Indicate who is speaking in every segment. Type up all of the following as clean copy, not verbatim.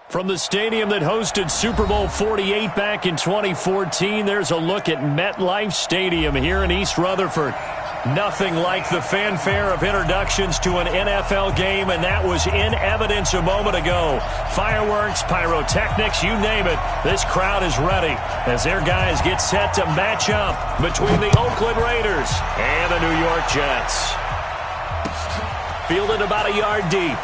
Speaker 1: From the stadium that hosted Super Bowl 48 back in 2014, there's a look at MetLife Stadium here in East Rutherford. Nothing like the fanfare of introductions to an NFL game, and that was in evidence a moment ago. Fireworks, pyrotechnics, you name it. This crowd is ready as their guys get set to match up between the Oakland Raiders and the New York Jets. Fielded about a yard deep.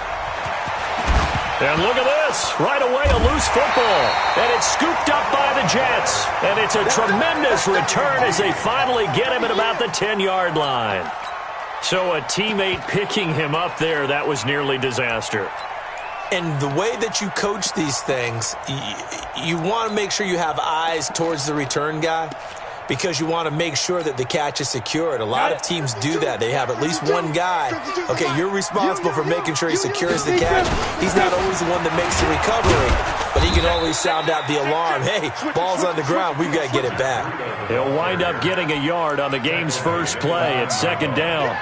Speaker 1: And look at this. Right away, a loose football. And it's scooped up by the Jets. And it's a tremendous return as they finally get him at about the 10-yard line. So a teammate picking him up there, that was nearly disaster.
Speaker 2: And the way that you coach these things, you want to make sure you have eyes towards the return guy, because you want to make sure that the catch is secured. A lot of teams do that. They have at least one guy. Okay, you're responsible for making sure he secures the catch. He's not always the one that makes the recovery, but he can always sound out the alarm. Hey, ball's on the ground. We've got to get it back.
Speaker 1: He'll wind up getting a yard on the game's first play at second down.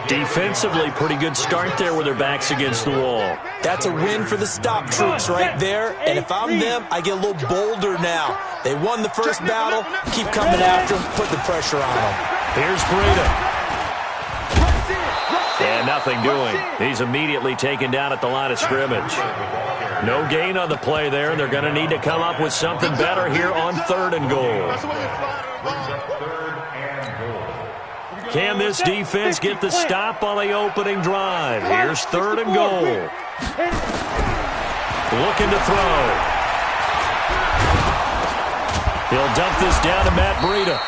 Speaker 1: Defensively, pretty good start there with their backs against the wall.
Speaker 2: That's a win for the stop troops right there. And if I'm them, I get a little bolder now. They won the first battle. Keep coming after them. Put the pressure on them.
Speaker 1: Here's Breida. And nothing doing. He's immediately taken down at the line of scrimmage. No gain on the play there. They're going to need to come up with something better here on 3rd and goal. Can this defense get the stop on the opening drive? Here's 3rd and goal. Looking to throw. He'll dump this down to Matt Breida.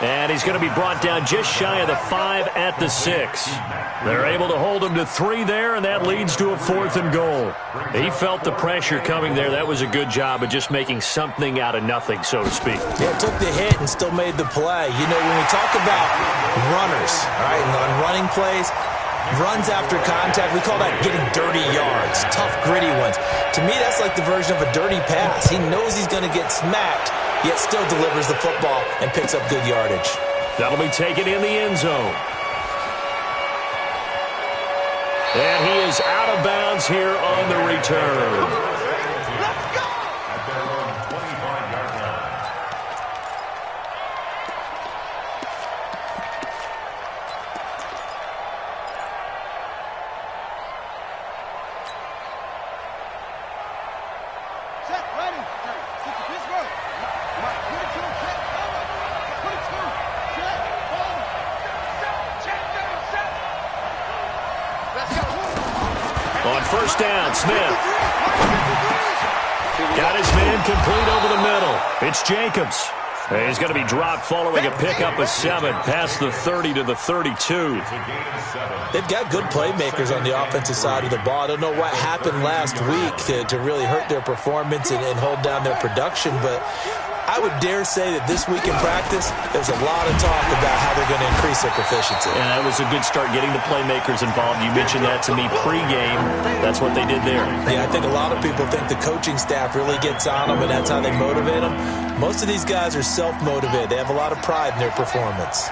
Speaker 1: And he's going to be brought down just shy of the 5 at the 6. They're able to hold him to 3 there, and that leads to a 4th and goal. He felt the pressure coming there. That was a good job of just making something out of nothing, so to speak.
Speaker 2: Yeah, took the hit and still made the play. You know, when we talk about runners, all right, and on running plays, runs after contact, we call that getting dirty yards, tough, gritty ones. To me, that's like the version of a dirty pass. He knows he's going to get smacked, yet still delivers the football and picks up good yardage.
Speaker 1: That'll be taken in the end zone. And he is out of bounds here on the return. First down, Smith. Got his man complete over the middle. It's Jacobs. He's going to be dropped following a pickup of 7 past the 30 to the 32.
Speaker 2: They've got good playmakers on the offensive side of the ball. I don't know what happened last week to really hurt their performance and hold down their production, but I would dare say that this week in practice, there's a lot of talk about how they're going to increase their proficiency.
Speaker 1: And that was a good start, getting the playmakers involved. You mentioned that to me pregame. That's what they did there.
Speaker 2: Yeah, I think a lot of people think the coaching staff really gets on them, and that's how they motivate them. Most of these guys are self-motivated. They have a lot of pride in their performance.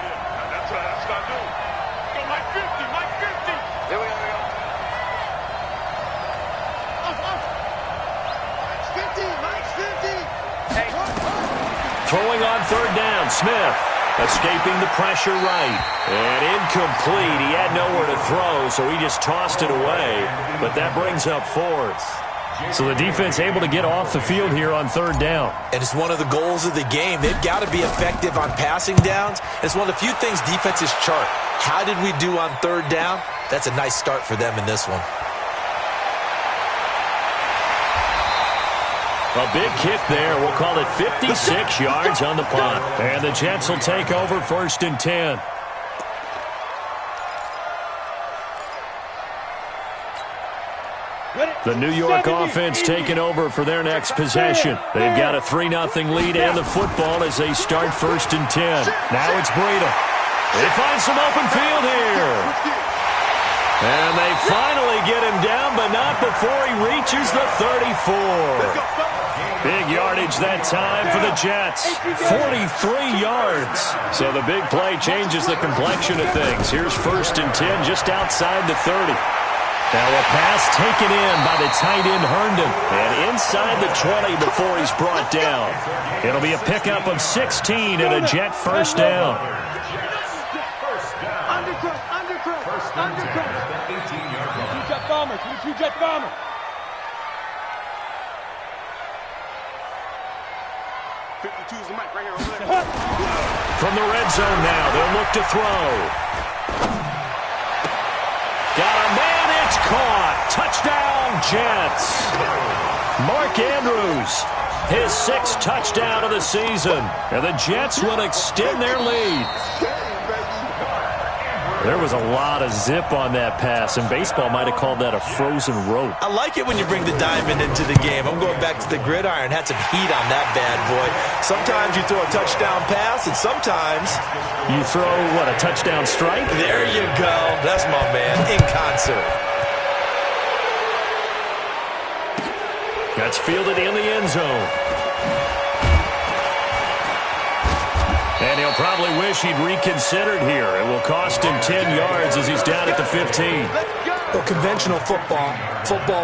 Speaker 1: Throwing on 3rd down, Smith. Escaping the pressure right. And incomplete. He had nowhere to throw, so he just tossed it away. But that brings up 4th. So the defense able to get off the field here on 3rd down.
Speaker 2: And it's one of the goals of the game. They've got to be effective on passing downs. It's one of the few things defenses chart. How did we do on 3rd down? That's a nice start for them in this one.
Speaker 1: A big kick there. We'll call it 56 yards on the punt. And the Jets will take over 1st and 10. The New York offense taking over for their next possession. They've got a 3-0 lead and the football as they start 1st and 10. Now it's Breida. They find some open field here. And they finally get him down, but not before he reaches the 34. Big yardage that time for the Jets. 43 yards. So the big play changes the complexion of things. Here's 1st and 10 just outside the 30. Now a pass taken in by the tight end Herndon. And inside the 20 before he's brought down. It'll be a pickup of 16 and a Jet first down.
Speaker 3: Jet bomber. Jet bomber.
Speaker 1: From the red zone now, they'll look to throw. Got a man, it's caught. Touchdown, Jets. Mark Andrews, his 6th touchdown of the season. And the Jets will extend their lead. There was a lot of zip on that pass, and baseball might have called that a frozen rope.
Speaker 2: I like it when you bring the diamond into the game. I'm going back to the gridiron. Had some heat on that bad boy. Sometimes you throw a touchdown pass, and sometimes
Speaker 1: you throw, what, a touchdown strike?
Speaker 2: There you go. That's my man, in concert.
Speaker 1: That's fielded in the end zone. And he'll probably wish he'd reconsidered here. It will cost him 10 yards as he's down at the 15.
Speaker 2: Well, conventional football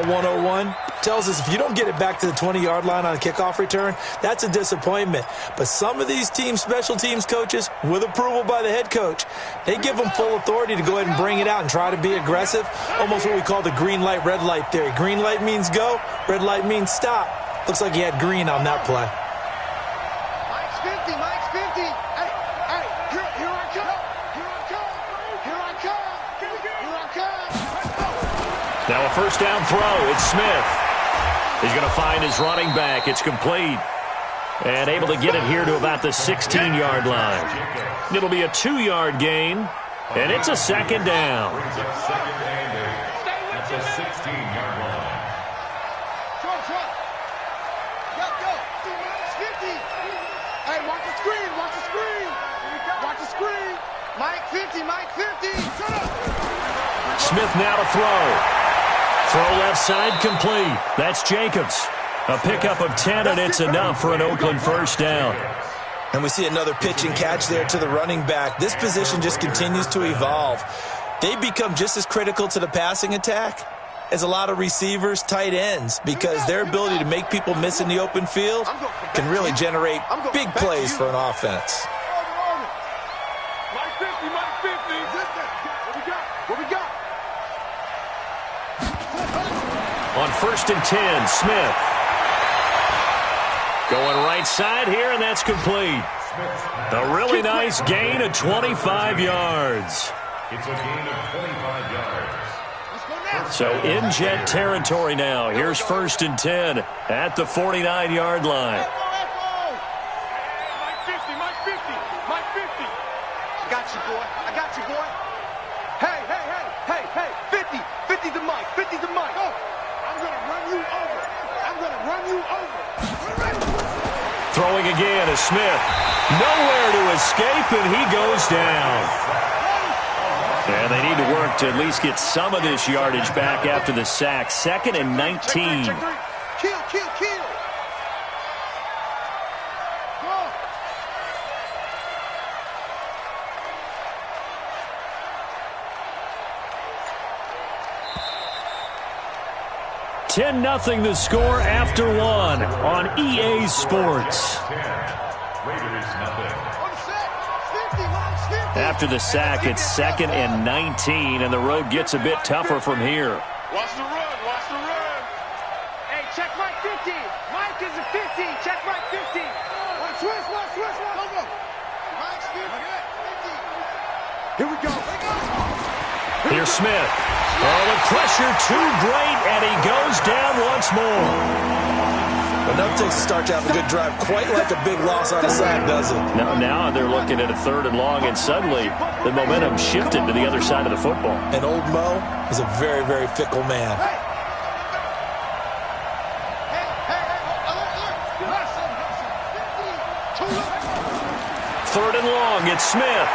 Speaker 2: 101, tells us if you don't get it back to the 20-yard line on a kickoff return, that's a disappointment. But some of these special teams coaches, with approval by the head coach, they give them full authority to go ahead and bring it out and try to be aggressive, almost what we call the green light, red light theory. Green light means go, red light means stop. Looks like he had green on that play.
Speaker 1: Now a first down throw. It's Smith. He's going to find his running back. It's complete. And able to get it here to about the 16-yard line. It'll be a 2-yard gain. And it's a second down.
Speaker 3: That's a 16-yard line. Go. 50. Hey, watch the screen. Watch the screen. Mike 50.
Speaker 1: Smith now to throw. Throw left side complete. That's Jacobs. A pickup of 10, and it's enough for an Oakland first down.
Speaker 2: And we see another pitch and catch there to the running back. This position just continues to evolve. They become just as critical to the passing attack as a lot of receivers, tight ends, because their ability to make people miss in the open field can really generate big plays for an offense.
Speaker 3: Mike 50. What we got?
Speaker 1: On 1st and 10, Smith. Going right side here, and that's complete. A really nice gain of 25 yards.
Speaker 3: It's a gain of 25 yards.
Speaker 1: So in Jet territory now. Here's 1st and 10 at the 49-yard line.
Speaker 3: Mike 50. I got you, boy. Hey. 50's the Mike. 50's the Mike. Oh, I'm going to run you over.
Speaker 1: Throwing again is Smith. Nowhere to escape, and he goes down. And they need to work to at least get some of this yardage back after the sack. 2nd and 19.
Speaker 3: Kill. Go.
Speaker 1: 10-0 the score after 1 on EA Sports. After the sack, it's 2nd and 19, and the road gets a bit tougher from here.
Speaker 3: Watch the run. Hey, check Mike 50. Mike is a 50. Check Mike 50. Watch switch. Go. Mike's 50. Here we go.
Speaker 1: Here's Smith. Oh, the pressure too great, and he goes down once more.
Speaker 2: Enough takes to start to have a good drive. Quite like a big loss on a sack, does it?
Speaker 1: Now they're looking at a 3rd and long, and suddenly the momentum shifted to the other side of the football.
Speaker 2: And old Mo is a very, very fickle man.
Speaker 1: Third and long, it's Smith.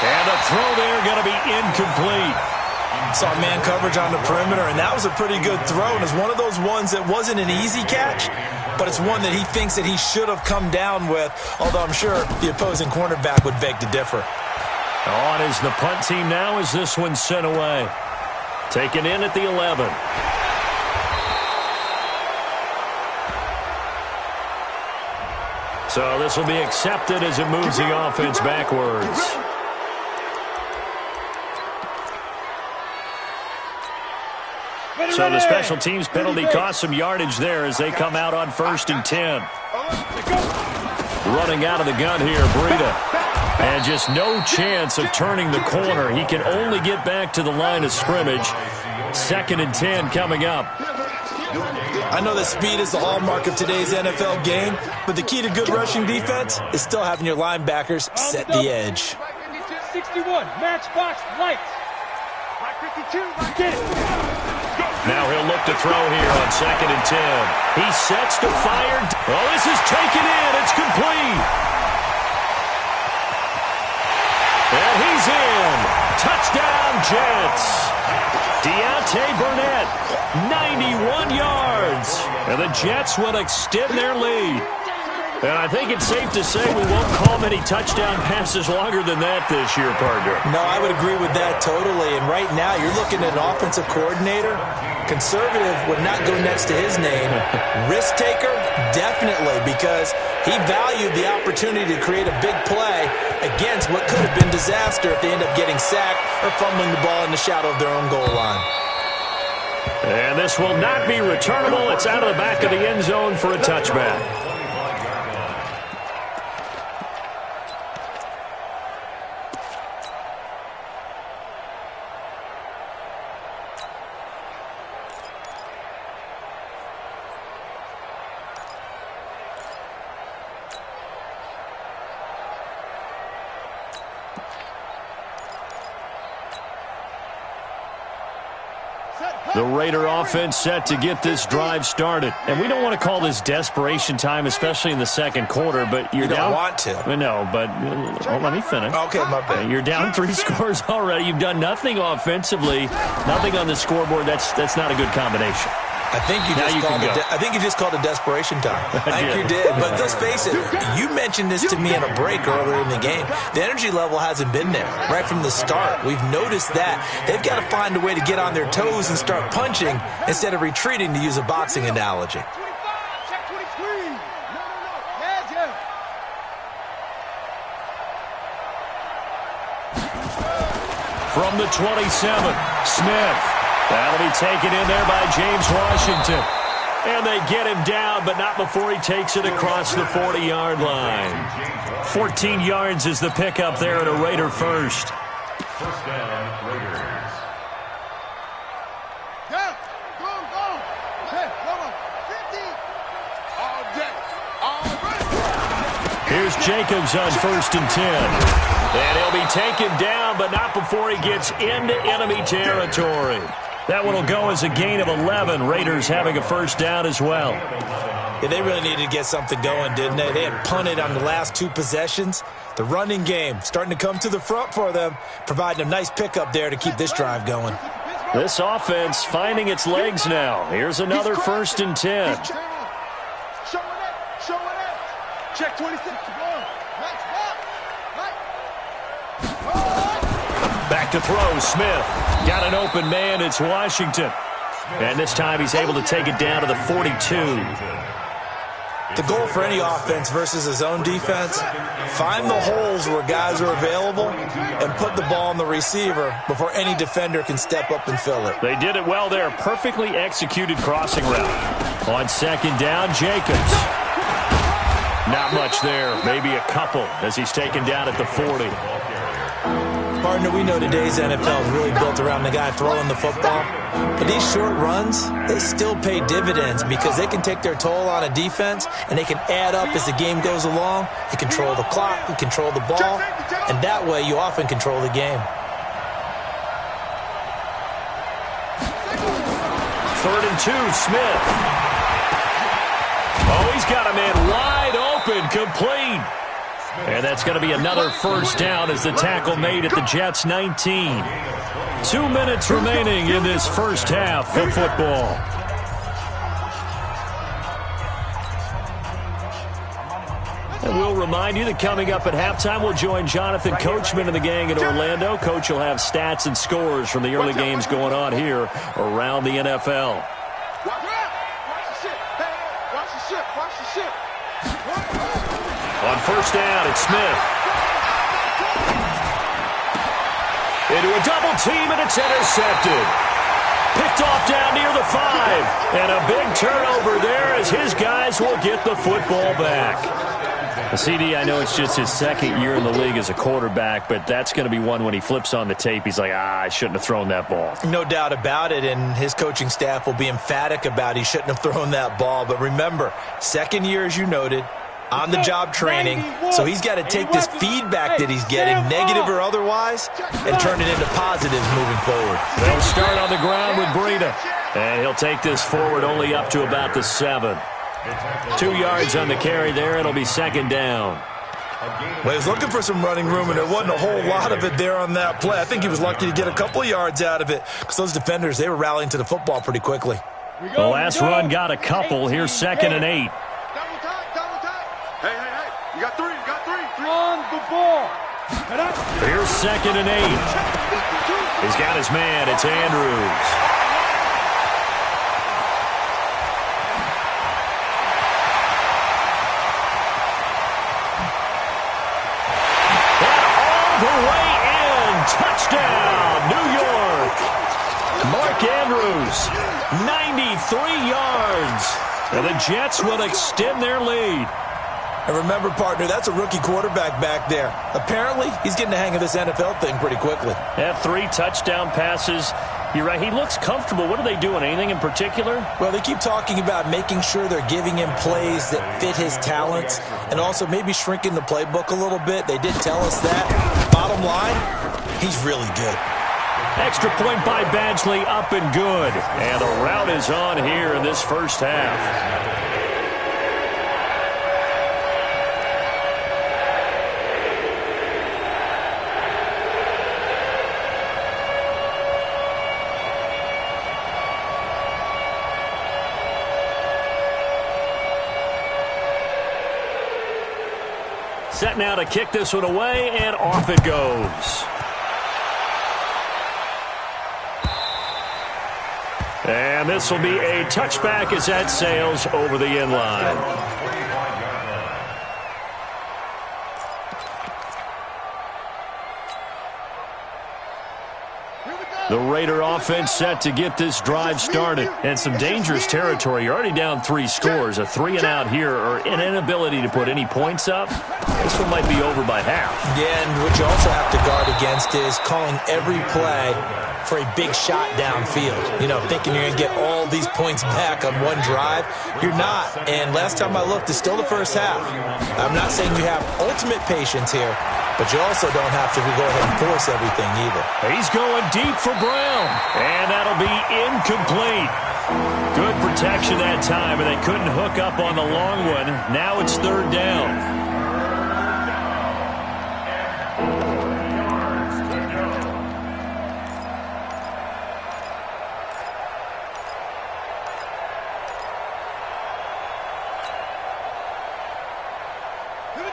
Speaker 1: And the throw there going to be incomplete.
Speaker 2: Saw man coverage on the perimeter, and that was a pretty good throw. And it's one of those ones that wasn't an easy catch, but it's one that he thinks that he should have come down with, although I'm sure the opposing cornerback would beg to differ.
Speaker 1: On is the punt team now as this one's sent away. Taken in at the 11. So this will be accepted as it moves the offense backwards. So the special teams penalty cost some yardage there as they come out on 1st and 10. Running out of the gun here, Breida. And just no chance of turning the corner. He can only get back to the line of scrimmage. 2nd and 10 coming up.
Speaker 2: I know that speed is the hallmark of today's NFL game, but the key to good rushing defense is still having your linebackers set the edge.
Speaker 3: 61, matchbox lights. 52, get it.
Speaker 1: Now he'll look to throw here on 2nd and 10. He sets to fire. Oh, this is taken in. It's complete. And he's in. Touchdown, Jets. Deontay Burnett, 91 yards. And the Jets will extend their lead. And I think it's safe to say we won't call many touchdown passes longer than that this year, partner.
Speaker 2: No, I would agree with that totally. And right now, you're looking at an offensive coordinator. Conservative would not go next to his name. Risk taker, definitely, because he valued the opportunity to create a big play against what could have been disaster if they end up getting sacked or fumbling the ball in the shadow of their own goal line.
Speaker 1: And this will not be returnable. It's out of the back of the end zone for a touchback. The Raider offense set to get this drive started. And we don't want to call this desperation time, especially in the second quarter, but you're down.
Speaker 2: You don't want to.
Speaker 1: No, but let me finish.
Speaker 2: Okay, my bad.
Speaker 1: You're down 3 scores already. You've done nothing offensively, nothing on the scoreboard. That's not a good combination.
Speaker 2: I think you just called it desperation time. I think you did. But let's face it, you mentioned this to me in a break earlier in the game. The energy level hasn't been there right from the start. We've noticed that. They've got to find a way to get on their toes and start punching instead of retreating, to use a boxing analogy.
Speaker 1: From the 27, Smith. That'll be taken in there by James Washington. And they get him down, but not before he takes it across the 40-yard line. 14 yards is the pickup there at a Raider first.
Speaker 4: First down, Raiders.
Speaker 1: Here's Jacobs on 1st and 10. And he'll be taken down, but not before he gets into enemy territory. That one will go as a gain of 11. Raiders having a first down as well.
Speaker 2: Yeah, they really needed to get something going, didn't they? They had punted on the last 2 possessions. The running game starting to come to the front for them, providing a nice pickup there to keep this drive going.
Speaker 1: This offense finding its legs now. Here's another 1st and 10.
Speaker 3: Check 26.
Speaker 1: Back to throw, Smith. Got an open man, it's Washington. And this time he's able to take it down to the 42.
Speaker 2: The goal for any offense versus his own defense, find the holes where guys are available and put the ball on the receiver before any defender can step up and fill it.
Speaker 1: They did it well there. Perfectly executed crossing route. On 2nd down, Jacobs. Not much there. Maybe a couple as he's taken down at the 40.
Speaker 2: Partner, we know today's NFL is really built around the guy throwing the football. But these short runs, they still pay dividends because they can take their toll on a defense and they can add up as the game goes along. They control the clock, you control the ball, and that way you often control the game.
Speaker 1: 3rd and 2, Smith. Oh, he's got a man wide open, complete. And that's going to be another first down as the tackle made at the Jets' 19. 2 minutes remaining in this first half of football. And we'll remind you that coming up at halftime, we'll join Jonathan Coachman and the gang in Orlando. Coach will have stats and scores from the early games going on here around the NFL. On first down, it's Smith. Into a double team, and it's intercepted. Picked off down near the 5. And a big turnover there as his guys will get the football back. CD, I know it's just his second year in the league as a quarterback, but that's going to be one when he flips on the tape. He's like, I shouldn't have thrown that ball.
Speaker 2: No doubt about it, and his coaching staff will be emphatic about he shouldn't have thrown that ball. But remember, second year, as you noted, on-the-job training, so he's got to take this feedback that he's getting, negative or otherwise, and turn it into positives moving forward.
Speaker 1: They'll start on the ground with Breida, and he'll take this forward only up to about the 7. 2 yards on the carry there. It'll be second down.
Speaker 2: Well, he was looking for some running room, and there wasn't a whole lot of it there on that play. I think he was lucky to get a couple of yards out of it because those defenders, they were rallying to the football pretty quickly.
Speaker 1: The last run got a couple. Here's 2nd and 8.
Speaker 3: Double tight. Hey. You got three. On the ball.
Speaker 1: Here's 2nd and 8. He's got his man. It's Andrews. Touchdown, New York. Mark Andrews, 93 yards. And the Jets will extend their lead.
Speaker 2: And remember, partner, that's a rookie quarterback back there. Apparently, he's getting the hang of this NFL thing pretty quickly.
Speaker 1: Had 3 touchdown passes. You're right, he looks comfortable. What are they doing? Anything in particular?
Speaker 2: Well, they keep talking about making sure they're giving him plays that fit his talents and also maybe shrinking the playbook a little bit. They did tell us that. Bottom line, he's really good.
Speaker 1: Extra point by Badgley, up and good. And the route is on here in this first half. Set now to kick this one away, and off it goes. And this will be a touchback as that sails over the end line. The Raider offense set to get this drive started. And some dangerous territory. You're already down 3 scores. A 3-and-out here, or an inability to put any points up. This one might be over by half.
Speaker 2: Yeah, and what you also have to guard against is calling every play for a big shot downfield. You know, thinking you're going to get all these points back on one drive. You're not. And last time I looked, it's still the first half. I'm not saying you have ultimate patience here, but you also don't have to go ahead and force everything either.
Speaker 1: He's going deep for Brown, and that'll be incomplete. Good protection that time, and they couldn't hook up on the long one. Now it's 3rd down.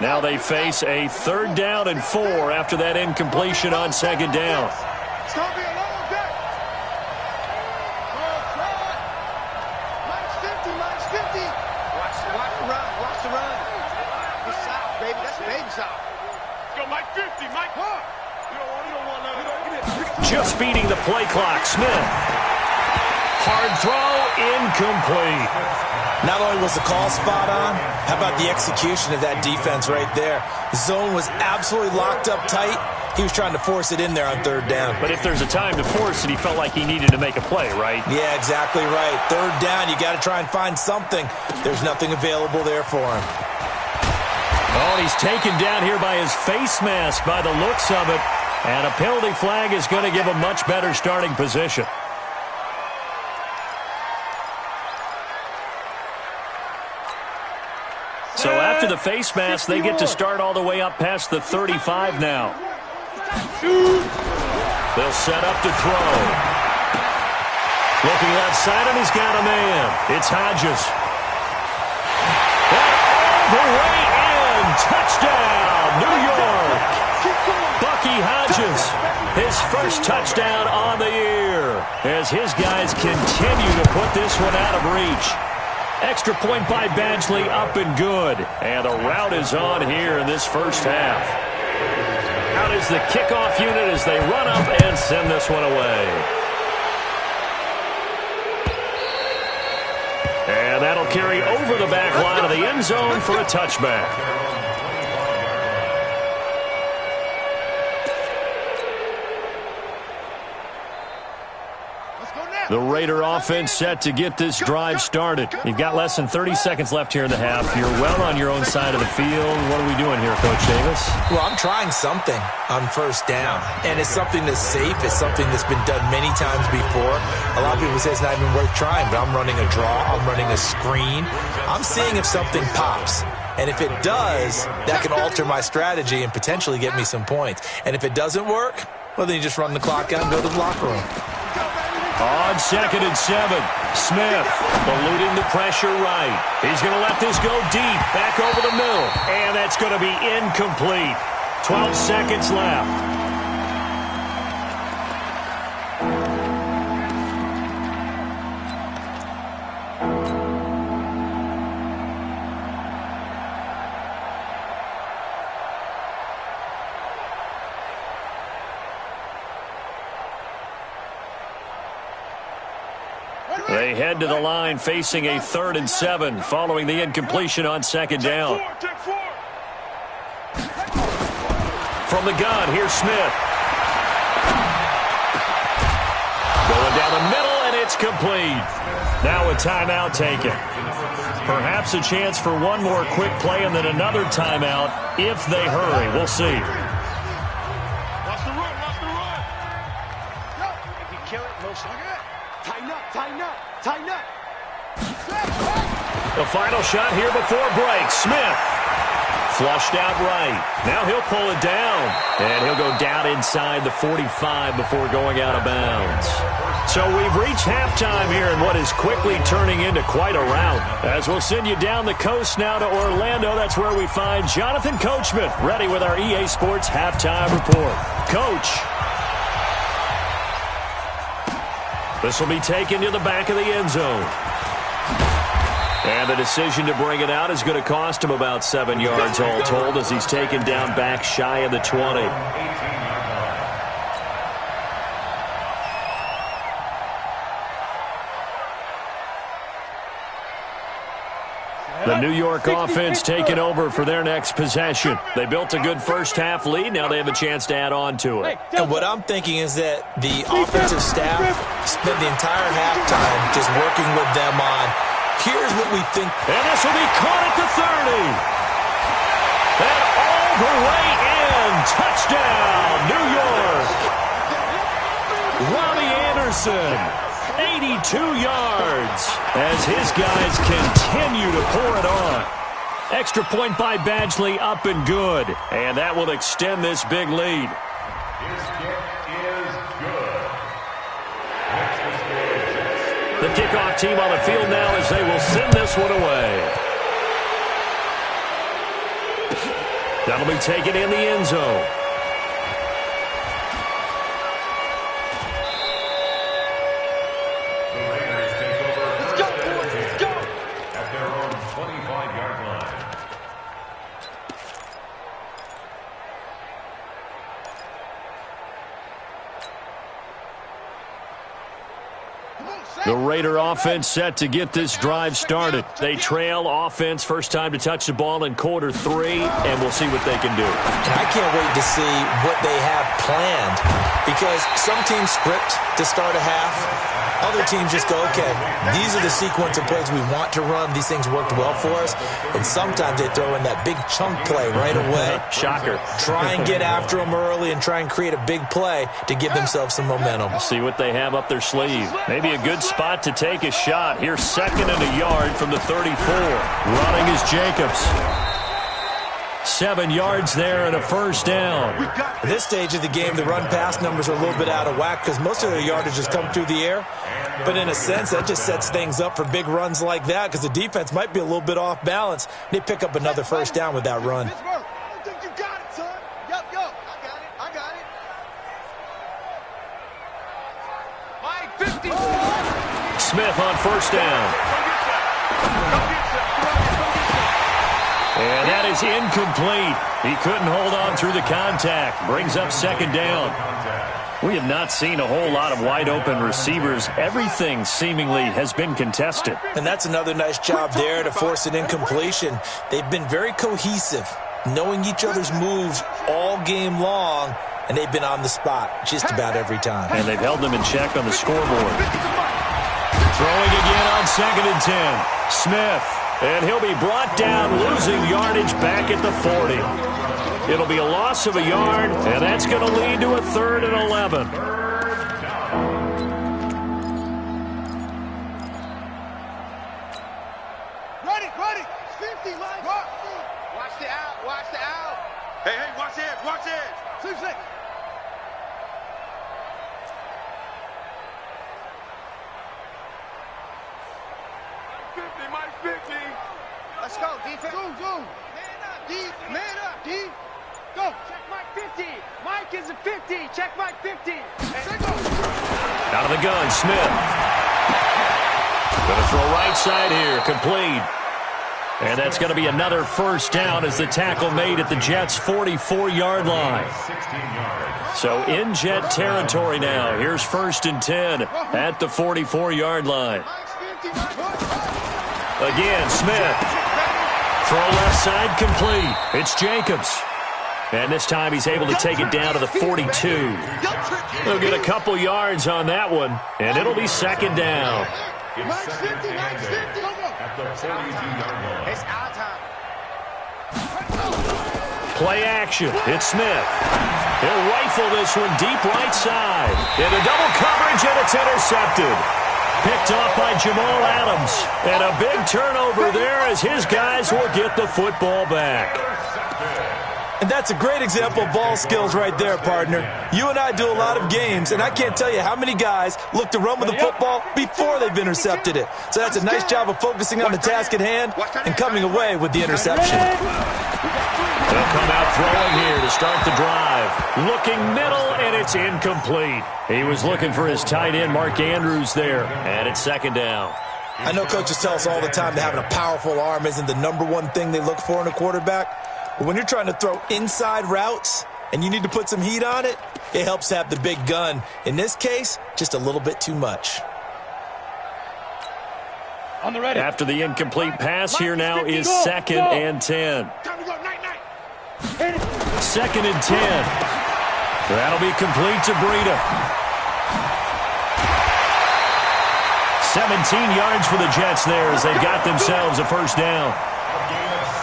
Speaker 1: Now they face a 3rd down and 4 after that incompletion on 2nd down.
Speaker 3: It's going to be a long day. Minus 50. Watch the run. It's south, baby. That's baby south. Go, Mike 50. Mike Hart. You don't want to.
Speaker 1: Just beating the play clock. Smith. Hard throw, incomplete.
Speaker 2: Not only was the call spot on, how about the execution of that defense right there? The zone was absolutely locked up tight. He was trying to force it in there on 3rd down.
Speaker 1: But if there's a time to force it, he felt like he needed to make a play, right?
Speaker 2: Yeah, exactly right. 3rd down, you got to try and find something. There's nothing available there for him.
Speaker 1: Oh, he's taken down here by his face mask by the looks of it. And a penalty flag is going to give a much better starting position. So after the face mask, they get to start all the way up past the 35 now. They'll set up to throw. Looking left side, and he's got a man. It's Hodges. And all the way in. touchdown, New York. Bucky Hodges, his first touchdown on the year, as his guys continue to put this one out of reach. Extra point by Badgley, up and good. And the rout is on here in this first half. Out is the kickoff unit as they run up and send this one away. And that'll carry over the back line of the end zone for a touchback. The Raider offense set to get this drive started. You've got less than 30 seconds left here in the half. You're well on your own side of the field. What are we doing here, Coach Davis?
Speaker 2: Well, I'm trying something on first down, and it's something that's safe. It's something that's been done many times before. A lot of people say it's not even worth trying, but I'm running a draw. I'm running a screen. I'm seeing if something pops. And if it does, that can alter my strategy and potentially get me some points. And if it doesn't work, well, then you just run the clock out and go to the locker room.
Speaker 1: On 2nd and 7, Smith eluding the pressure right. He's going to let this go deep, back over the middle, and that's going to be incomplete. 12 seconds left. They head to the line facing a 3rd and 7 following the incompletion on 2nd down. From the gun, here's Smith. Going down the middle, and it's complete. Now a timeout taken. Perhaps a chance for one more quick play and then another timeout if they hurry. We'll see.
Speaker 3: Watch the run, watch the run. If you kill it, no slug it. Tighten up, tighten up, tighten up.
Speaker 1: The final shot here before break. Smith flushed out right. Now he'll pull it down, and he'll go down inside the 45 before going out of bounds. So we've reached halftime here in what is quickly turning into quite a rout. As we'll send you down the coast now to Orlando, that's where we find Jonathan Coachman ready with our EA Sports halftime report. Coach. This will be taken to the back of the end zone. And the decision to bring it out is going to cost him about 7 yards all told as he's taken down back shy of the 20. The New York offense taking over for their next possession. They built a good first-half lead. Now they have a chance to add on to it.
Speaker 2: And what I'm thinking is that the offensive staff spent the entire halftime just working with them on, here's what we think.
Speaker 1: And this will be caught at the 30. And all the way in. Touchdown, New York. Robbie Anderson. 82 yards as his guys continue to pour it on. Extra point by Badgley, up and good. And that will extend this big lead.
Speaker 4: His kick is good.
Speaker 1: The kickoff team on the field now as they will send this one away. That'll be taken in the end zone. The Raider offense set to get this drive started. They trail offense, first time to touch the ball in quarter 3, and we'll see what they can do.
Speaker 2: And I can't wait to see what they have planned, because some teams script to start a half. Other teams just go, okay, these are the sequence of plays we want to run. These things worked well for us. And sometimes they throw in that big chunk play right away.
Speaker 1: Shocker.
Speaker 2: Try and get after them early and try and create a big play to give themselves some momentum.
Speaker 1: See what they have up their sleeve. Maybe a good spot to take a shot. Here's 2nd and a yard from the 34. Running is Jacobs. 7 yards there and a first down.
Speaker 2: At this stage of the game, the run-pass numbers are a little bit out of whack because most of their yardage has come through the air. But in a sense, that just sets things up for big runs like that because the defense might be a little bit off balance. They pick up another first down with that run.
Speaker 1: Smith on first down. And that is incomplete. He couldn't hold on through the contact. Brings up second down. We have not seen a whole lot of wide-open receivers. Everything seemingly has been contested.
Speaker 2: And that's another nice job there to force an incompletion. They've been very cohesive, knowing each other's moves all game long, and they've been on the spot just about every time.
Speaker 1: And they've held them in check on the scoreboard. Throwing again on 2nd and 10. Smith. And he'll be brought down, losing yardage back at the 40. It'll be a loss of a yard, and that's going to lead to a 3rd and 11.
Speaker 3: Ready. 50, Mike. Watch the out. Hey, watch edge. 2 seconds. Mike 50. Let's go, defense. Zoom. Man up, D. Go.
Speaker 5: Check Mike 50. Mike is a 50. Check Mike 50.
Speaker 1: Out of the gun, Smith. Going to throw right side here, complete. And that's going to be another first down as the tackle made at the Jets' 44-yard line. So in Jet territory now. Here's 1st and 10 at the 44-yard line. Again, Smith. Throw left side, complete. It's Jacobs. And this time he's able to take it down to the 42. They'll get a couple yards on that one, and it'll be 2nd down.
Speaker 3: It's our time.
Speaker 1: Play action. It's Smith. He'll rifle this one deep right side. Into double coverage, and it's intercepted. Picked off by Jamal Adams. And a big turnover there as his guys will get the football back.
Speaker 2: And that's a great example of ball skills right there, partner. You and I do a lot of games, and I can't tell you how many guys look to run with the football before they've intercepted it. So that's a nice job of focusing on the task at hand and coming away with the interception.
Speaker 1: They'll come out throwing here to start the drive. Looking middle, and it's incomplete. He was looking for his tight end, Mark Andrews, there. And it's 2nd down.
Speaker 2: I know coaches tell us all the time that having a powerful arm isn't the #1 thing they look for in a quarterback. But when you're trying to throw inside routes and you need to put some heat on it, it helps to have the big gun. In this case, just a little bit too much.
Speaker 5: On the ready.
Speaker 1: After the incomplete pass, here now is 2nd and 10. 2nd and 10. That'll be complete to Breida. 17 yards for the Jets there as they got themselves a first down.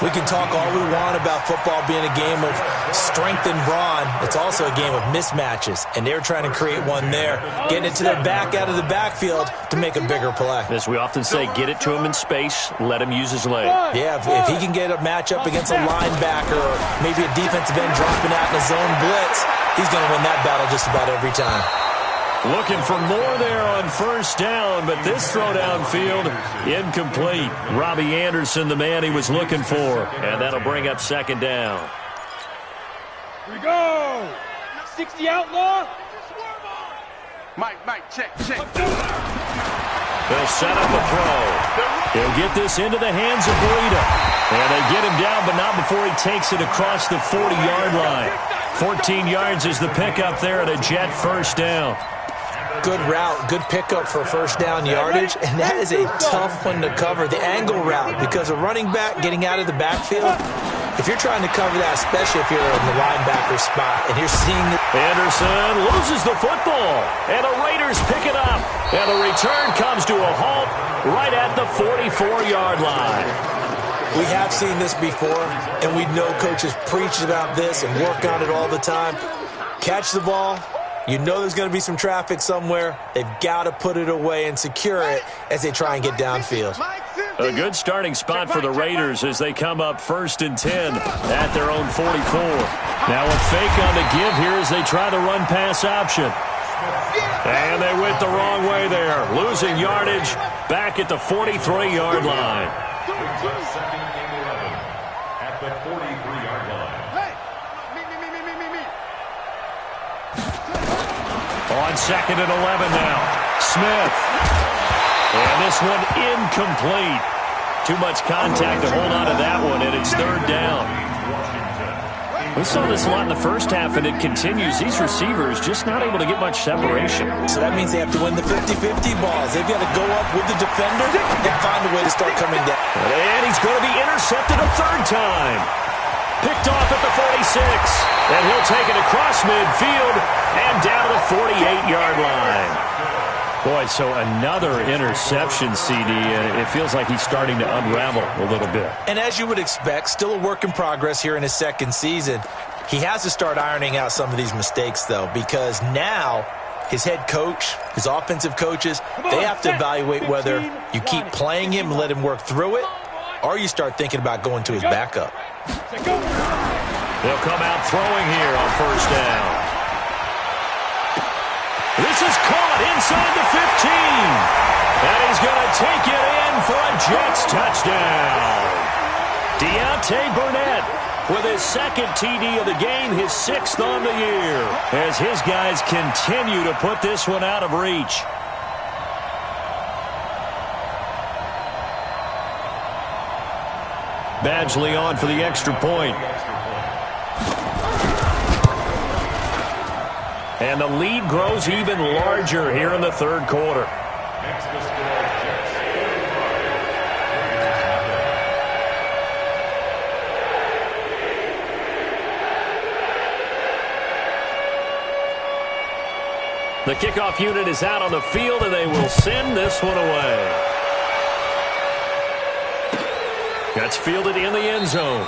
Speaker 2: We can talk all we want about football being a game of strength and brawn. It's also a game of mismatches, and they're trying to create one there, getting it to their back out of the backfield to make a bigger play.
Speaker 1: As we often say, get it to him in space, let him use his leg.
Speaker 2: Yeah, if he can get a matchup against a linebacker or maybe a defensive end dropping out in a zone blitz, he's going to win that battle just about every time.
Speaker 1: Looking for more there on first down, but this throw downfield, incomplete. Robbie Anderson, the man he was looking for, and that'll bring up 2nd down.
Speaker 5: Here we go. 60 outlaw.
Speaker 3: Mike, check.
Speaker 1: They'll set up a throw. He'll get this into the hands of Breida. And they get him down, but not before he takes it across the 40-yard line. 14 yards is the pickup there at a Jet first down.
Speaker 2: Good route, good pickup for first down yardage, and that is a tough one to cover, the angle route, because a running back getting out of the backfield, if you're trying to cover that, especially if you're in the linebacker spot, and you're seeing
Speaker 1: Anderson loses the football, and the Raiders pick it up, and the return comes to a halt right at the 44-yard line.
Speaker 2: We have seen this before, and we know coaches preach about this and work on it all the time. Catch the ball. You know there's going to be some traffic somewhere. They've got to put it away and secure it as they try and get downfield.
Speaker 1: A good starting spot for the Raiders as they come up 1st and 10 at their own 44. Now a fake on the give here as they try the run-pass option. And they went the wrong way there, losing yardage back at the 43-yard line.
Speaker 4: At the 43-yard line.
Speaker 1: On 2nd and 11 now. Smith. And this one incomplete. Too much contact to hold on to that one, and it's third down. We saw this a lot in the first half, and it continues. These receivers just not able to get much separation.
Speaker 2: So that means they have to win the 50-50 balls. They've got to go up with the defender and find a way to start coming down.
Speaker 1: And he's going to be intercepted a third time. Picked off at the 46. And he'll take it across midfield and down to the 48-yard line. Boy, so another interception, CD, and it feels like he's starting to unravel a little bit.
Speaker 2: And as you would expect, still a work in progress here in his second season. He has to start ironing out some of these mistakes, though, because now his head coach, his offensive coaches, they have to evaluate whether you keep playing him and let him work through it, or you start thinking about going to his backup.
Speaker 1: They'll come out throwing here on first down. This is caught inside the 15. And he's going to take it in for a Jets touchdown. Deontay Burnett with his second TD of the game, his sixth on the year, as his guys continue to put this one out of reach. Badgley on for the extra point. And the lead grows even larger here in the third quarter. The kickoff unit is out on the field, and they will send this one away. That's fielded in the end zone.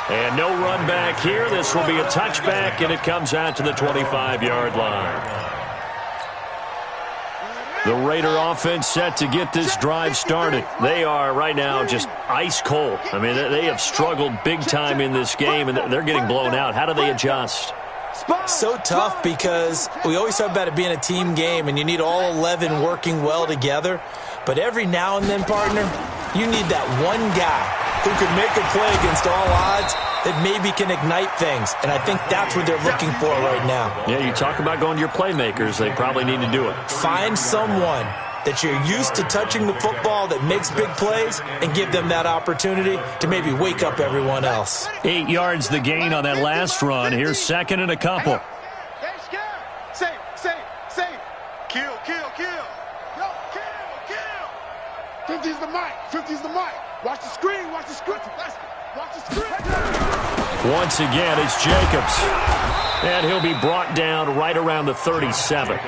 Speaker 1: And no run back here. This will be a touchback, and it comes out to the 25-yard line. The Raider offense set to get this drive started. They are right now just ice cold. I mean, they have struggled big time in this game, and they're getting blown out. How do they adjust?
Speaker 2: So tough because we always talk about it being a team game, and you need all 11 working well together. But every now and then, partner, you need that one guy who can make a play against all odds that maybe can ignite things. And I think that's what they're looking for right now.
Speaker 1: Yeah, you talk about going to your playmakers. They probably need to do it.
Speaker 2: Find someone that you're used to touching the football that makes big plays and give them that opportunity to maybe wake up everyone else.
Speaker 1: 8 yards the gain on that last run. Here's second and a couple.
Speaker 3: Save. Kill. Yo, kill. 50's the mic. Watch the screen. Watch the screen.
Speaker 1: Once again, it's Jacobs. And he'll be brought down right around the 37.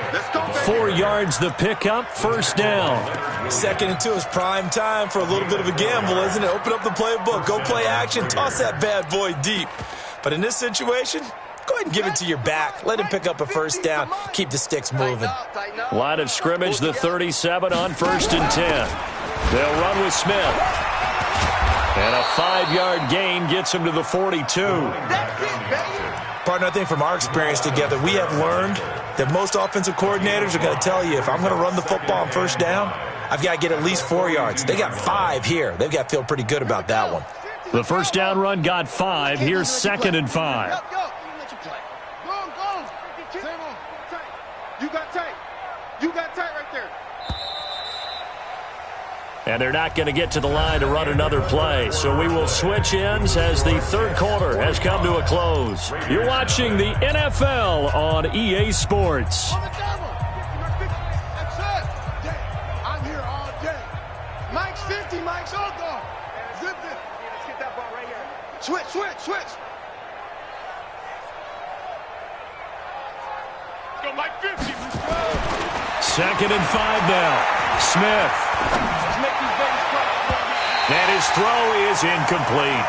Speaker 1: 4 yards the pickup, first down.
Speaker 2: 2nd and 2 is prime time for a little bit of a gamble, isn't it? Open up the playbook, go play action, toss that bad boy deep. But in this situation, go ahead and give it to your back. Let him pick up a first down. Keep the sticks moving.
Speaker 1: Line of scrimmage, the 37 on 1st and 10. They'll run with Smith. And a 5-yard gain gets him to the 42.
Speaker 2: Partner, I think from our experience together, we have learned that most offensive coordinators are going to tell you, if I'm going to run the football on first down, I've got to get at least 4 yards. They got 5 here. They've got to feel pretty good about that one.
Speaker 1: The first down run got 5. Here's 2nd and 5.
Speaker 3: Go. You got tight right there.
Speaker 1: And they're not going to get to the line to run another play. So we will switch ends as the third quarter has come to a close. You're watching the NFL on EA Sports.
Speaker 3: On the double. That's it. I'm here all day. Mike's 50. Mike's all gone. Zip it. Let's get that ball right here. Switch. Go Mike 50.
Speaker 1: 2nd and 5 now. Smith. And his throw is incomplete.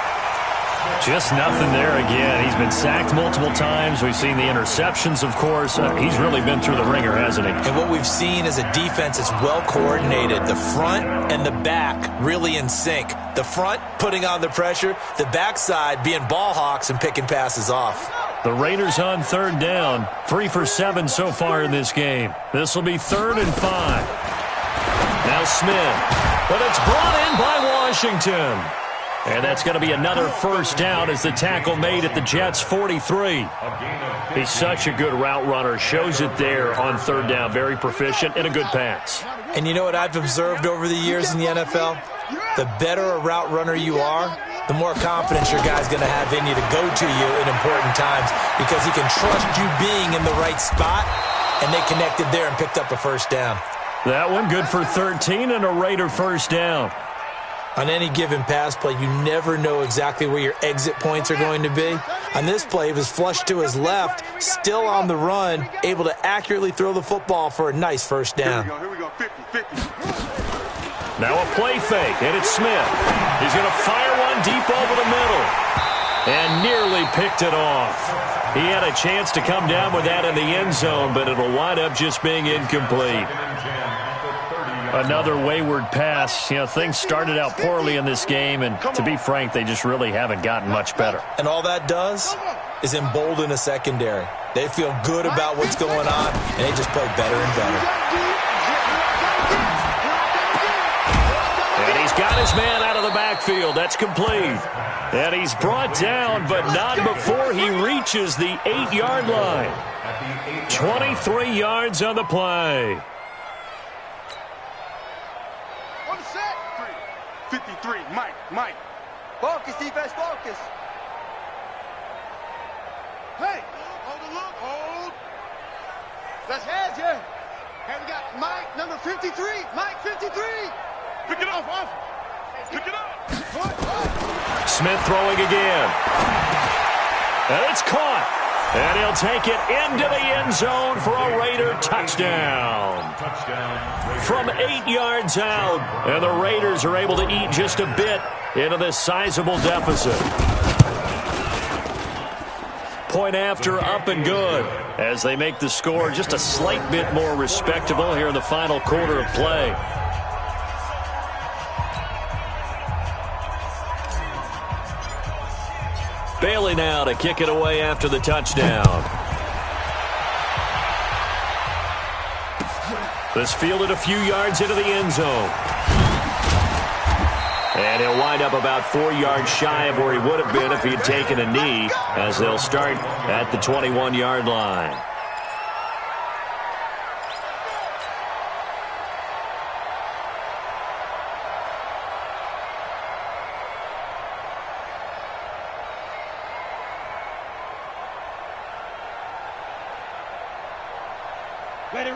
Speaker 1: Just nothing there again. He's been sacked multiple times. We've seen the interceptions, of course. He's really been through the ringer, hasn't he?
Speaker 2: And what we've seen is a defense that's well coordinated. The front and the back really in sync. The front putting on the pressure. The backside being ball hawks and picking passes off.
Speaker 1: The Raiders on third down. 3 for 7 so far in this game. This will be 3rd and 5. Now Smith. But it's brought in by Washington. And that's going to be another first down as the tackle made at the Jets' 43. He's such a good route runner. Shows it there on third down. Very proficient and a good pass.
Speaker 2: And you know what I've observed over the years in the NFL? The better a route runner you are, the more confidence your guy's going to have in you to go to you in important times because he can trust you being in the right spot, and they connected there and picked up a first down.
Speaker 1: That one good for 13 and a Raider first down.
Speaker 2: On any given pass play, you never know exactly where your exit points are going to be. On this play, he was flushed to his left, still on the run, able to accurately throw the football for a nice first down.
Speaker 3: Here we go, 50-50.
Speaker 1: Now a play fake, and it's Smith. He's going to fire one deep over the middle. And nearly picked it off. He had a chance to come down with that in the end zone, but it'll wind up just being incomplete. Another wayward pass. You know, things started out poorly in this game, and to be frank, they just really haven't gotten much better.
Speaker 2: And all that does is embolden a secondary. They feel good about what's going on, and they just play better and better.
Speaker 1: And he's got his man out of the backfield. That's complete. And he's brought down, but not before he reaches the 8-yard line. 23 yards on the play.
Speaker 3: 53, Mike.
Speaker 5: Focus, defense, focus.
Speaker 3: Hey, hold.
Speaker 5: That's heads here. And we got Mike, number 53. Mike, 53.
Speaker 3: Pick it off. Pick it up.
Speaker 1: Smith throwing again. And it's caught. And he'll take it into the end zone for a Raider touchdown. From 8 yards out. And the Raiders are able to eat just a bit into this sizable deficit. Point after, up and good. As they make the score just a slight bit more respectable here in the final quarter of play. Bailey now to kick it away after the touchdown. This fielded a few yards into the end zone. And he'll wind up about 4 yards shy of where he would have been if he had taken a knee, as they'll start at the 21-yard line.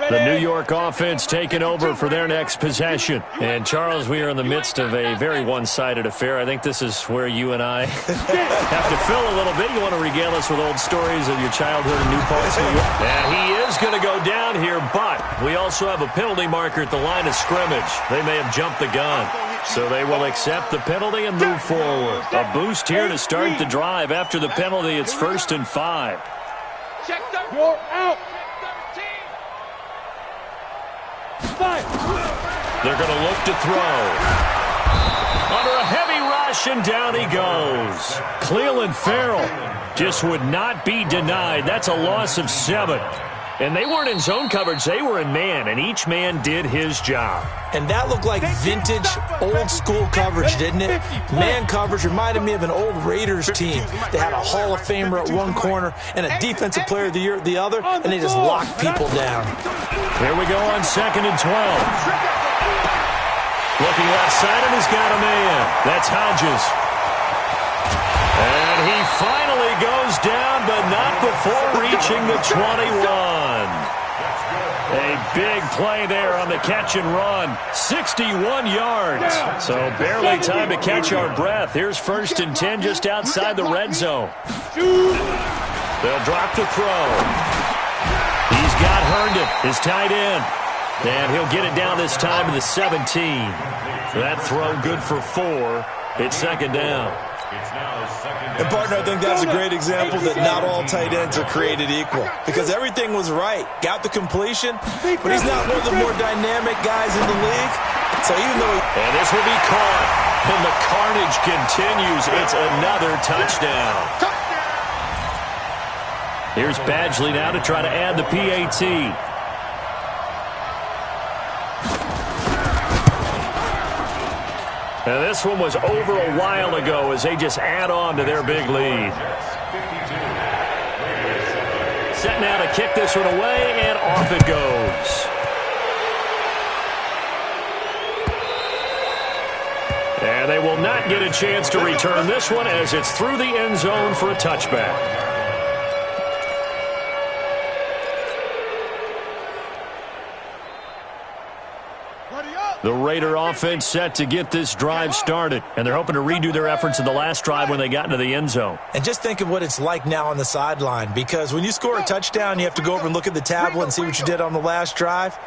Speaker 1: The New York offense taking over for their next possession. And, Charles, we are in the midst of a very one-sided affair. I think this is where you and I have to fill a little bit. You want to regale us with old stories of your childhood in New Paltz, New York? And he is going to go down here, but we also have a penalty marker at the line of scrimmage. They may have jumped the gun. So they will accept the penalty and move forward. A boost here to start the drive. After the penalty, it's 1st and 5.
Speaker 5: Check the you're out.
Speaker 1: They're going to look to throw. Under a heavy rush, and down he goes. Cleveland Farrell just would not be denied. That's a loss of 7. And they weren't in zone coverage. They were in man, and each man did his job.
Speaker 2: And that looked like vintage, old-school coverage, didn't it? Man coverage reminded me of an old Raiders team. They had a Hall of Famer at one corner and a Defensive Player of the Year at the other, and they just locked people down.
Speaker 1: Here we go on 2nd and 12. Looking left side, and he's got a man. That's Hodges. And he finally goes down, but not before reaching the 21. A big play there on the catch and run. 61 yards. So barely time to catch our breath. Here's 1st and 10 just outside the red zone. They'll drop the throw. He's got Herndon, his tight end. And he'll get it down this time to the 17. That throw good for 4. It's 2nd down.
Speaker 2: And, partner, I think that's a great example that not all tight ends are created equal. Because everything was right. Got the completion, but he's not one of the more dynamic guys in the league. So even though
Speaker 1: and this will be caught. And the carnage continues. It's another touchdown. Here's Badgley now to try to add the PAT. And this one was over a while ago as they just add on to their big lead. Set now to kick this one away, and off it goes. And they will not get a chance to return this one as it's through the end zone for a touchback. The Raider offense set to get this drive started, and they're hoping to redo their efforts in the last drive when they got into the end zone.
Speaker 2: And just think of what it's like now on the sideline, because when you score a touchdown, you have to go over and look at the tablet and see what you did on the last drive.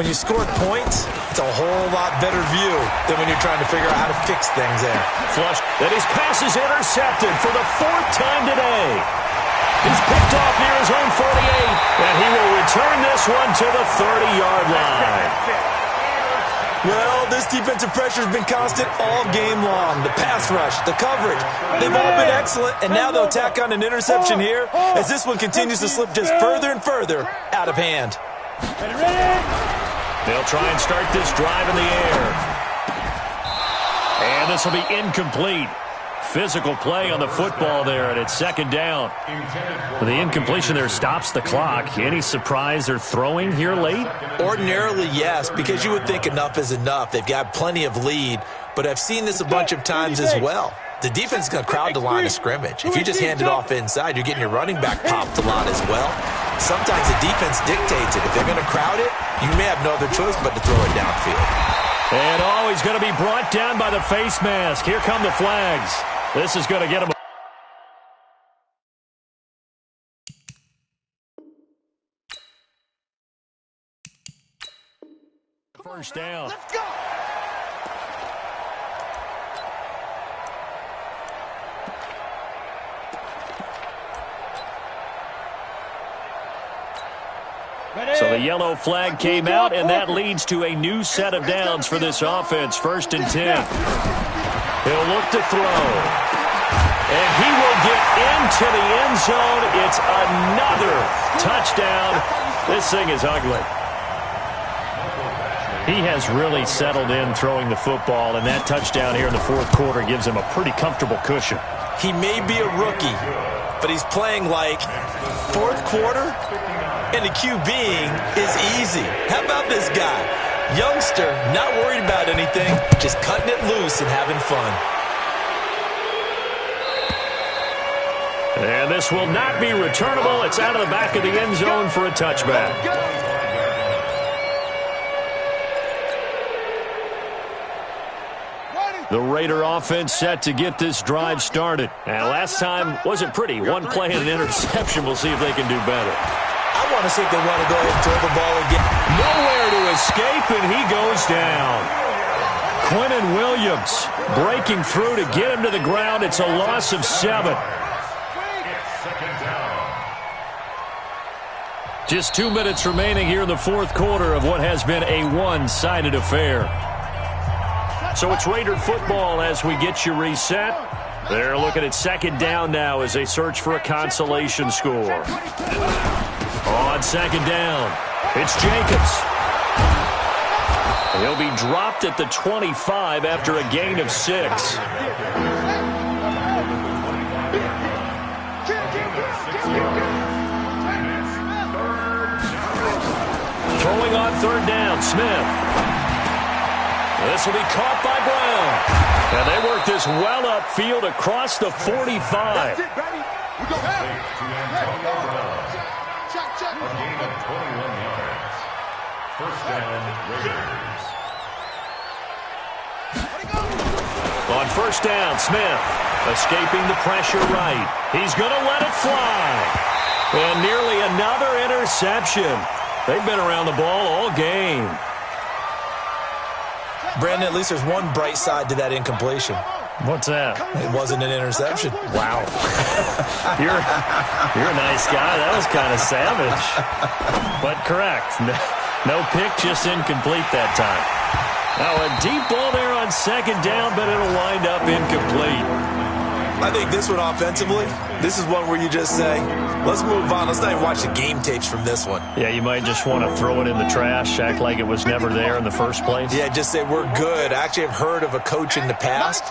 Speaker 2: When you scored points, it's a whole lot better view than when you're trying to figure out how to fix things there.
Speaker 1: Flush, and his pass is intercepted for the 4th time today. He's picked off near his own 48, and he will return this one to the 30-yard line.
Speaker 2: Well, this defensive pressure has been constant all game long. The pass rush, the coverage, they've all been excellent, and now they'll tack on an interception here as this one continues to slip just further and further out of hand.
Speaker 1: They'll try and start this drive in the air. And this will be incomplete. Physical play on the football there, and it's 2nd down. The incompletion there stops the clock. Any surprise they're throwing here late?
Speaker 2: Ordinarily, yes, because you would think enough is enough. They've got plenty of lead, but I've seen this a bunch of times as well. The defense is going to crowd the line of scrimmage. If you just hand it off inside, you're getting your running back popped a lot as well. Sometimes the defense dictates it. If they're going to crowd it, you may have no other choice but to throw it downfield.
Speaker 1: And he's going to be brought down by the face mask. Here come the flags. This is going to get him. First down.
Speaker 5: Let's go.
Speaker 1: So the yellow flag came out, and that leads to a new set of downs for this offense. 1st and 10. He'll look to throw. And he will get into the end zone. It's another touchdown. This thing is ugly. He has really settled in throwing the football, and that touchdown here in the 4th quarter gives him a pretty comfortable cushion.
Speaker 2: He may be a rookie, but he's playing like 4th quarter, and the QBing is easy. How about this guy? Youngster, not worried about anything, just cutting it loose and having fun.
Speaker 1: And this will not be returnable. It's out of the back of the end zone for a touchback. The Raider offense set to get this drive started. And last time wasn't pretty. One play and an interception. We'll see if they can do better.
Speaker 2: I want to see if they want to go ahead and throw the ball again.
Speaker 1: Nowhere to escape, and he goes down. Quinnen Williams breaking through to get him to the ground. It's a loss of 7. Just 2 minutes remaining here in the 4th quarter of what has been a one-sided affair. So it's Raider football as we get you reset. They're looking at 2nd down now as they search for a consolation score. On 2nd down, it's Jacobs. He'll be dropped at the 25 after a gain of 6. Throwing on 3rd down, Smith. This will be caught by Brown. And they work this well upfield across the 45.
Speaker 4: A gain of 21 yards. 1st down, Raiders.
Speaker 1: On 1st down, Smith escaping the pressure right. He's going to let it fly. And nearly another interception. They've been around the ball all game.
Speaker 2: Brandon, at least there's one bright side to that incompletion.
Speaker 1: What's that?
Speaker 2: It wasn't an interception.
Speaker 1: Wow. You're a nice guy. That was kind of savage. But correct. No pick, just incomplete that time. Now a deep ball there on 2nd down, but it'll wind up incomplete.
Speaker 2: I think this one offensively, this is one where you just say, let's move on. Let's not even watch the game tapes from this one.
Speaker 1: Yeah, you might just want to throw it in the trash, act like it was never there in the first place.
Speaker 2: Yeah, just say we're good. I actually have heard of a coach in the past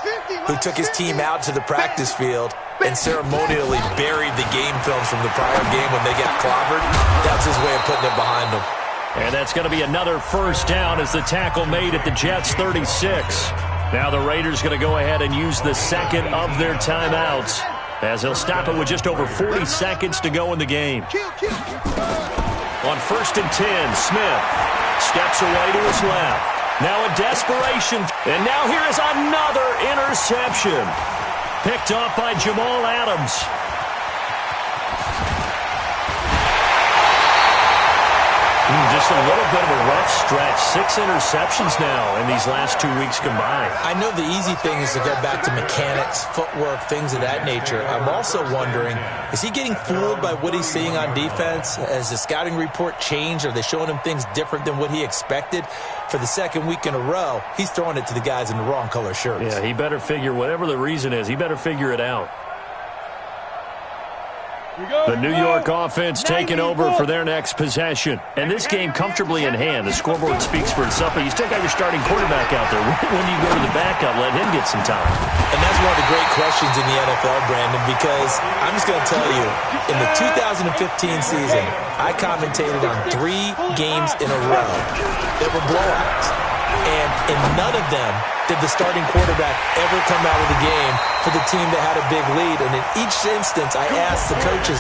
Speaker 2: who took his team out to the practice field and ceremonially buried the game films from the prior game when they got clobbered. That's his way of putting it behind them.
Speaker 1: And that's going to be another first down as the tackle made at the Jets' 36. Now the Raiders going to go ahead and use the second of their timeouts as they'll stop it with just over 40 seconds to go in the game. On 1st and 10, Smith steps away to his left. Now a desperation. And now here is another interception. Picked off by Jamal Adams. Just a little bit of a rough stretch. 6 interceptions now in these last 2 weeks combined.
Speaker 2: I know the easy thing is to go back to mechanics, footwork, things of that nature. I'm also wondering, is he getting fooled by what he's seeing on defense? Has the scouting report changed? Are they showing him things different than what he expected? For the second week in a row, he's throwing it to the guys in the wrong color shirts.
Speaker 1: Yeah, he better figure, whatever the reason is, he better figure it out. The New York offense taking over for their next possession. And this game comfortably in hand. The scoreboard speaks for itself, but you still got your starting quarterback out there. When do you go to the backup, let him get some time?
Speaker 2: And that's one of the great questions in the NFL, Brandon, because I'm just going to tell you, in the 2015 season, I commentated on 3 games in a row that were blowouts. And in none of them did the starting quarterback ever come out of the game for the team that had a big lead. And in each instance, I asked the coaches,